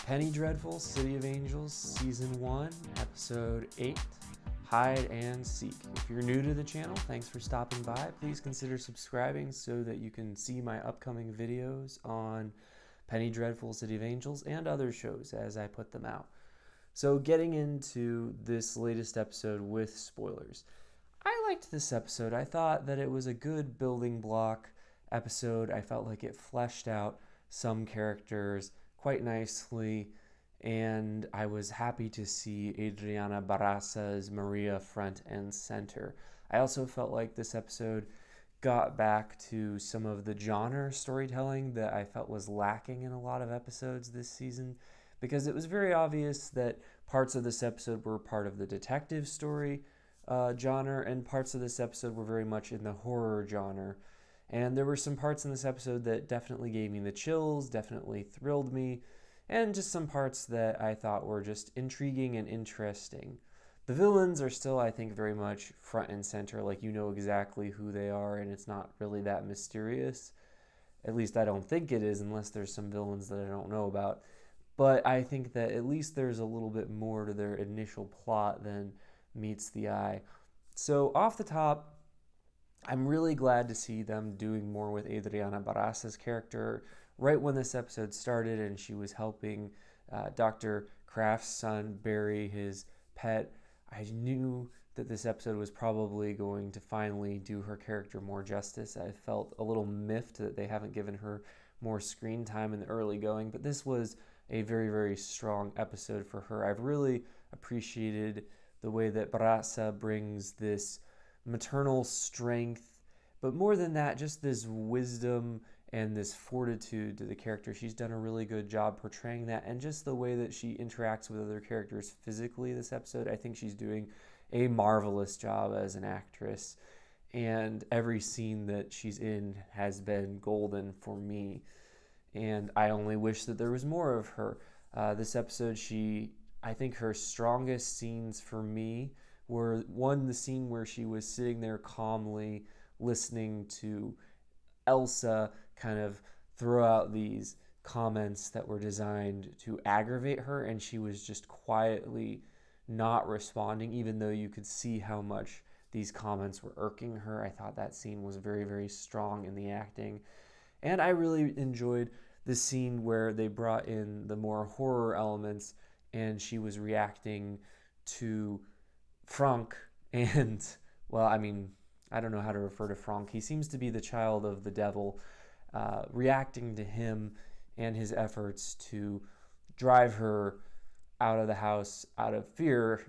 Penny Dreadful, City of Angels, Season 1, Episode 8, Hide and Seek. If you're new to the channel, thanks for stopping by. Please consider subscribing so that you can see my upcoming videos on Penny Dreadful, City of Angels, and other shows as I put them out. So getting into this latest episode with spoilers. I liked this episode. I thought that it was a good building block episode. I felt like it fleshed out some characters quite nicely, and I was happy to see Adriana Barraza's Maria front and center. I also felt like this episode got back to some of the genre storytelling that I felt was lacking in a lot of episodes this season, because it was very obvious that parts of this episode were part of the detective story genre, and parts of this episode were very much in the horror genre. And there were some parts in this episode that definitely gave me the chills, definitely thrilled me, and just some parts that I thought were just intriguing and interesting. The villains are still, I think, very much front and center, like you know exactly who they are, and it's not really that mysterious. At least I don't think it is, unless there's some villains that I don't know about. But I think that at least there's a little bit more to their initial plot than meets the eye. So off the top, I'm really glad to see them doing more with Adriana Barraza's character. Right when this episode started and she was helping Dr. Kraft's son bury his pet, I knew that this episode was probably going to finally do her character more justice. I felt a little miffed that they haven't given her more screen time in the early going, but this was a very, very strong episode for her. I've really appreciated the way that Barraza brings this maternal strength, but more than that, just this wisdom and this fortitude to the character. She's done a really good job portraying that, and just the way that she interacts with other characters physically this episode, I think she's doing a marvelous job as an actress, and every scene that she's in has been golden for me, and I only wish that there was more of her. This episode, I think her strongest scenes for me were, one, the scene where she was sitting there calmly listening to Elsa kind of throw out these comments that were designed to aggravate her, and she was just quietly not responding, even though you could see how much these comments were irking her. I thought that scene was very, very strong in the acting. And I really enjoyed the scene where they brought in the more horror elements and she was reacting to Frank, and, well, I mean, I don't know how to refer to Frank. He seems to be the child of the devil, reacting to him and his efforts to drive her out of the house out of fear.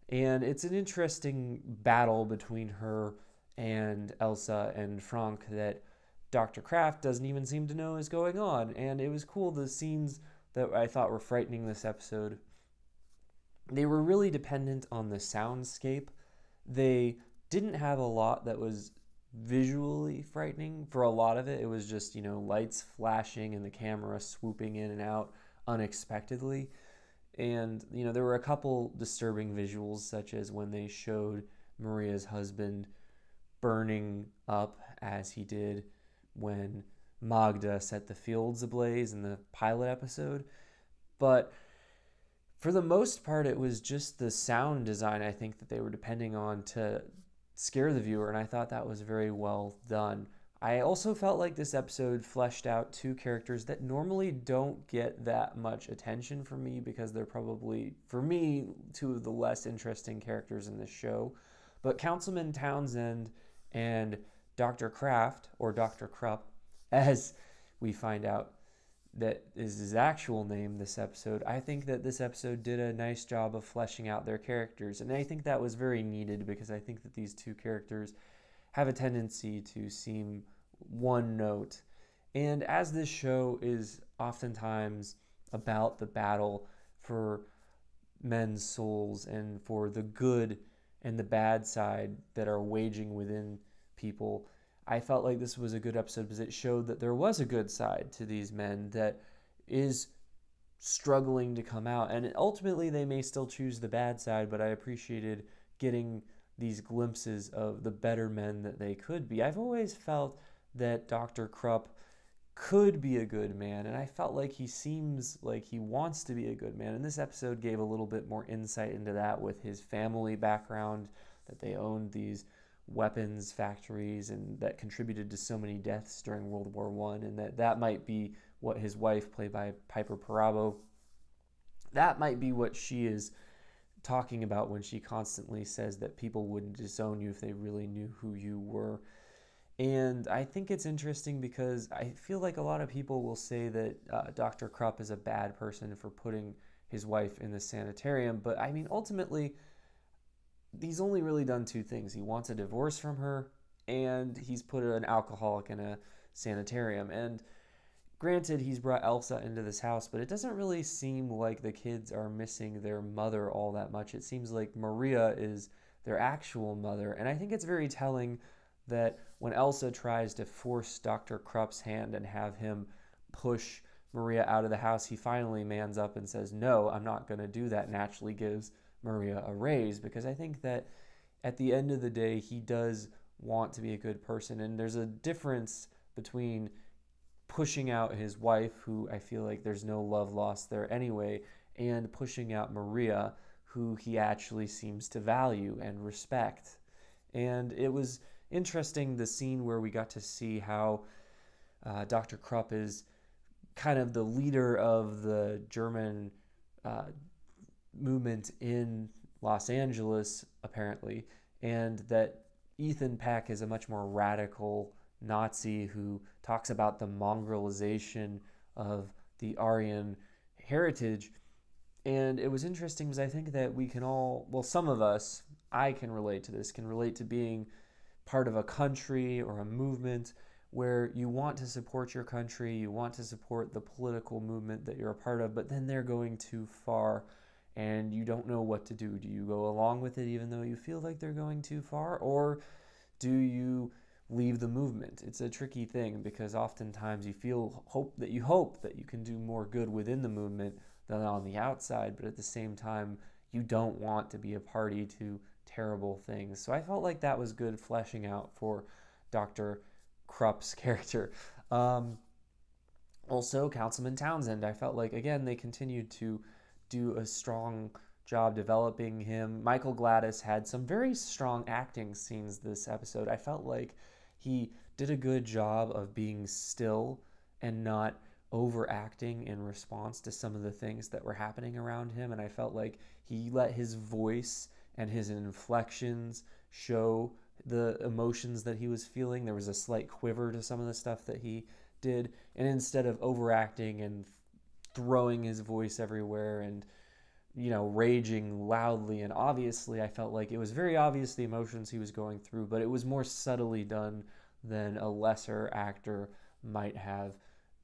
And it's an interesting battle between her and Elsa and Frank that Dr. Kraft doesn't even seem to know is going on. And it was cool, the scenes that I thought were frightening this episode, they were really dependent on the soundscape. They didn't have a lot that was visually frightening. For a lot of it, it was just, lights flashing and the camera swooping in and out unexpectedly. And, there were a couple disturbing visuals, such as when they showed Maria's husband burning up as he did when Magda set the fields ablaze in the pilot episode. But for the most part, it was just the sound design, I think, that they were depending on to scare the viewer, and I thought that was very well done. I also felt like this episode fleshed out two characters that normally don't get that much attention from me, because they're probably, for me, two of the less interesting characters in this show. But Councilman Townsend and Dr. Kraft, or Dr. Krupp, as we find out that is his actual name this episode, I think that this episode did a nice job of fleshing out their characters, and I think that was very needed, because I think that these two characters have a tendency to seem one note. And as this show is oftentimes about the battle for men's souls and for the good and the bad side that are waging within people, I felt like this was a good episode because it showed that there was a good side to these men that is struggling to come out. And ultimately, they may still choose the bad side, but I appreciated getting these glimpses of the better men that they could be. I've always felt that Dr. Krupp could be a good man, and I felt like he seems like he wants to be a good man. And this episode gave a little bit more insight into that with his family background, that they owned these weapons factories and that contributed to so many deaths during World War I, and that might be what his wife, played by Piper Perabo, that might be what she is talking about when she constantly says that people wouldn't disown you if they really knew who you were. And I think it's interesting because I feel like a lot of people will say that Dr. Krupp is a bad person for putting his wife in the sanitarium. But I mean, ultimately, he's only really done two things. He wants a divorce from her, and he's put an alcoholic in a sanitarium. And granted, he's brought Elsa into this house, but it doesn't really seem like the kids are missing their mother all that much. It seems like Maria is their actual mother. And I think it's very telling that when Elsa tries to force Dr. Krupp's hand and have him push Maria out of the house, he finally mans up and says, no, I'm not going to do that, and actually gives Maria a raise, because I think that at the end of the day, he does want to be a good person. And there's a difference between pushing out his wife, who I feel like there's no love lost there anyway, and pushing out Maria, who he actually seems to value and respect. And it was interesting, the scene where we got to see how Dr. Krupp is kind of the leader of the German movement in Los Angeles, apparently, and that Ethan Peck is a much more radical Nazi who talks about the mongrelization of the Aryan heritage. And it was interesting because I think that we can all, well, some of us, I can relate to this, can relate to being part of a country or a movement where you want to support your country, you want to support the political movement that you're a part of, but then they're going too far and you don't know what to do. Do you go along with it even though you feel like they're going too far, or do you leave the movement? It's a tricky thing because oftentimes you hope that you can do more good within the movement than on the outside, but at the same time you don't want to be a party to terrible things. So I felt like that was good fleshing out for Dr. Krupp's character. Also, Councilman Townsend, I felt like, again, they continued to do a strong job developing him. Michael Gladis had some very strong acting scenes this episode. I felt like he did a good job of being still and not overacting in response to some of the things that were happening around him. And I felt like he let his voice and his inflections show the emotions that he was feeling. There was a slight quiver to some of the stuff that he did. And instead of overacting and throwing his voice everywhere and, raging loudly and obviously, I felt like it was very obvious the emotions he was going through, but it was more subtly done than a lesser actor might have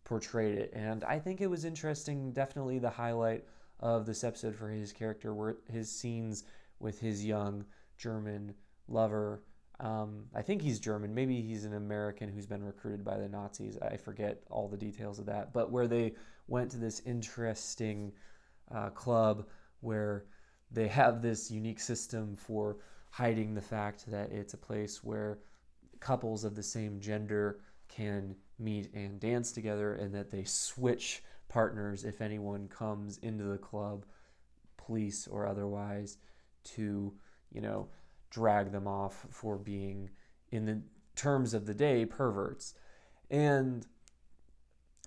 portrayed it. And I think it was interesting. Definitely the highlight of this episode for his character were his scenes with his young German lover. I think he's German. Maybe he's an American who's been recruited by the Nazis. I forget all the details of that. But where they went to this interesting club where they have this unique system for hiding the fact that it's a place where couples of the same gender can meet and dance together, and that they switch partners if anyone comes into the club, police or otherwise, to, drag them off for being, in the terms of the day, perverts. And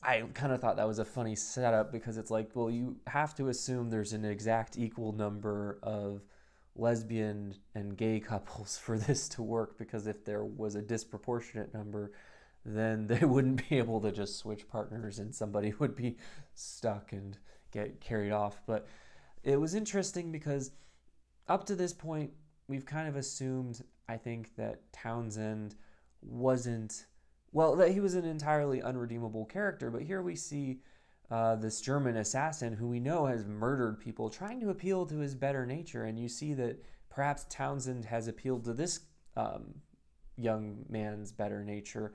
I kind of thought that was a funny setup because it's like, well, you have to assume there's an exact equal number of lesbian and gay couples for this to work, because if there was a disproportionate number, then they wouldn't be able to just switch partners and somebody would be stuck and get carried off. But it was interesting because up to this point, we've kind of assumed, I think, that Townsend that he was an entirely unredeemable character. But here we see this German assassin who we know has murdered people, trying to appeal to his better nature. And you see that perhaps Townsend has appealed to this young man's better nature.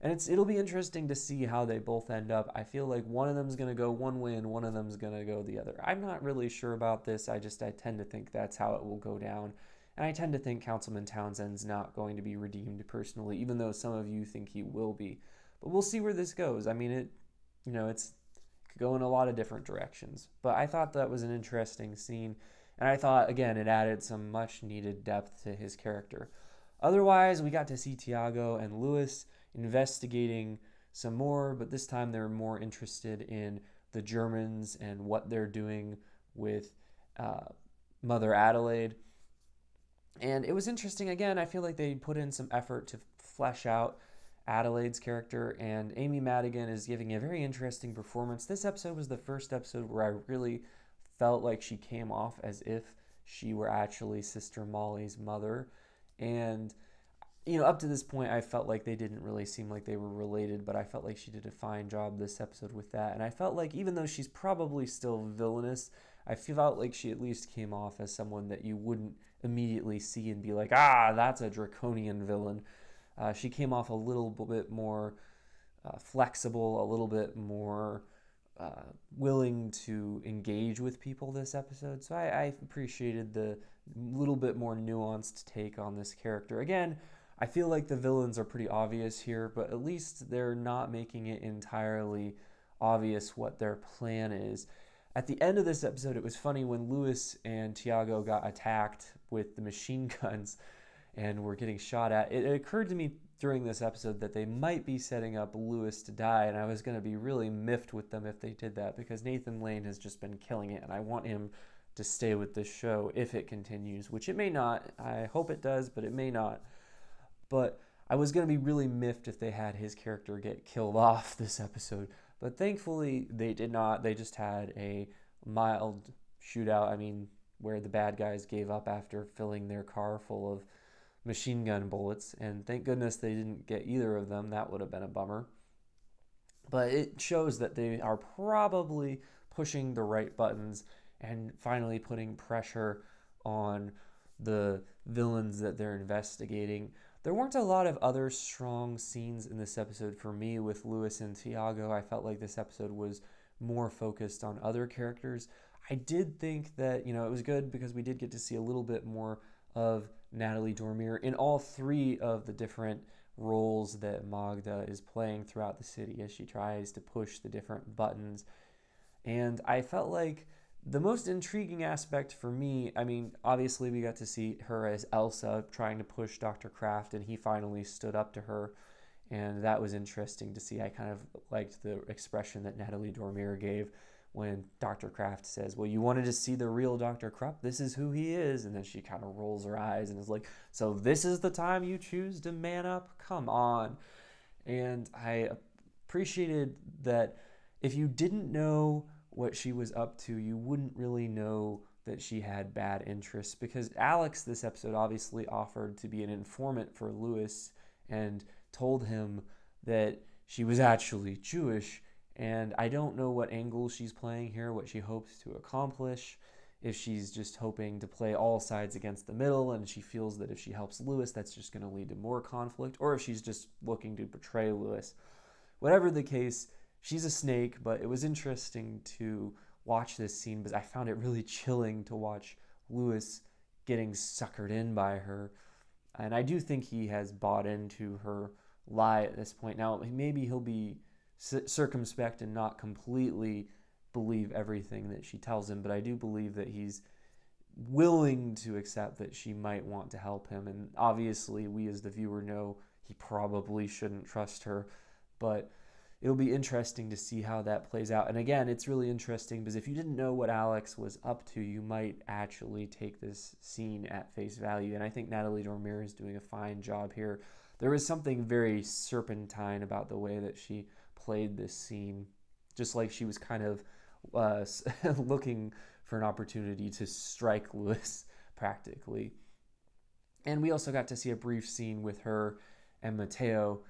And it'll be interesting to see how they both end up. I feel like one of them's going to go one way and one of them's going to go the other. I'm not really sure about this. I tend to think that's how it will go down. And I tend to think Councilman Townsend's not going to be redeemed personally, even though some of you think he will be. But we'll see where this goes. I mean, it could go in a lot of different directions. But I thought that was an interesting scene. And I thought, again, it added some much needed depth to his character. Otherwise, we got to see Tiago and Louis investigating some more, but this time they're more interested in the Germans and what they're doing with Mother Adelaide. And it was interesting. Again, I feel like they put in some effort to flesh out Adelaide's character, and Amy Madigan is giving a very interesting performance. This episode was the first episode where I really felt like she came off as if she were actually Sister Molly's mother. And up to this point, I felt like they didn't really seem like they were related, but I felt like she did a fine job this episode with that. And I felt like even though she's probably still villainous, I felt like she at least came off as someone that you wouldn't immediately see and be like, that's a draconian villain. She came off a little bit more flexible, a little bit more willing to engage with people this episode. So I appreciated the little bit more nuanced take on this character. Again, I feel like the villains are pretty obvious here, but at least they're not making it entirely obvious what their plan is. At the end of this episode, it was funny when Louis and Tiago got attacked with the machine guns and were getting shot at. It occurred to me during this episode that they might be setting up Louis to die, and I was going to be really miffed with them if they did that, because Nathan Lane has just been killing it, and I want him to stay with this show if it continues, which it may not. I hope it does, but it may not. But I was going to be really miffed if they had his character get killed off this episode. But thankfully, they did not. They just had a mild shootout. I mean, where the bad guys gave up after filling their car full of machine gun bullets. And thank goodness they didn't get either of them. That would have been a bummer. But it shows that they are probably pushing the right buttons and finally putting pressure on the villains that they're investigating. There weren't a lot of other strong scenes in this episode for me with Louis and Tiago. I felt like this episode was more focused on other characters. I did think that, it was good because we did get to see a little bit more of Natalie Dormer in all three of the different roles that Magda is playing throughout the city as she tries to push the different buttons. And I felt like the most intriguing aspect for me, obviously we got to see her as Elsa trying to push Dr. Kraft, and he finally stood up to her, and that was interesting to see. I kind of liked the expression that Natalie Dormer gave when Dr. Kraft says, well, you wanted to see the real Dr. Krupp? This is who he is. And then she kind of rolls her eyes and is like, so this is the time you choose to man up? Come on. And I appreciated that if you didn't know what she was up to, you wouldn't really know that she had bad interests, because Alex this episode obviously offered to be an informant for Louis and told him that she was actually Jewish, and I don't know what angle she's playing here, what she hopes to accomplish, if she's just hoping to play all sides against the middle and she feels that if she helps Louis that's just going to lead to more conflict, or if she's just looking to betray Louis. Whatever the case, she's a snake, but it was interesting to watch this scene because I found it really chilling to watch Louis getting suckered in by her. And I do think he has bought into her lie at this point. Now, maybe he'll be circumspect and not completely believe everything that she tells him, but I do believe that he's willing to accept that she might want to help him. And obviously, we as the viewer know he probably shouldn't trust her, but it'll be interesting to see how that plays out. And again, it's really interesting because if you didn't know what Alex was up to, you might actually take this scene at face value. And I think Natalie Dormer is doing a fine job here. There was something very serpentine about the way that she played this scene, just like she was kind of looking for an opportunity to strike Louis practically. And we also got to see a brief scene with her and Mateo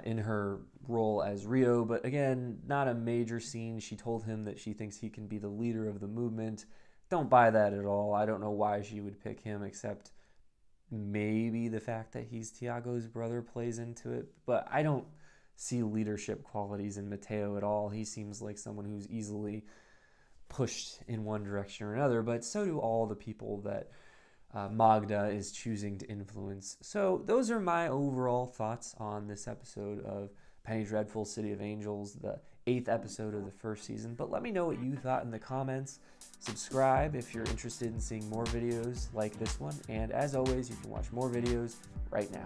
in her role as Rio, but again, not a major scene. She told him that she thinks he can be the leader of the movement. Don't buy that at all. I don't know why she would pick him, except maybe the fact that he's Tiago's brother plays into it, but I don't see leadership qualities in Mateo at all. He seems like someone who's easily pushed in one direction or another, but so do all the people that Magda is choosing to influence. So those are my overall thoughts on this episode of Penny Dreadful, City of Angels, the 8th episode of the first season. But let me know what you thought in the comments. Subscribe if you're interested in seeing more videos like this one. And as always, you can watch more videos right now.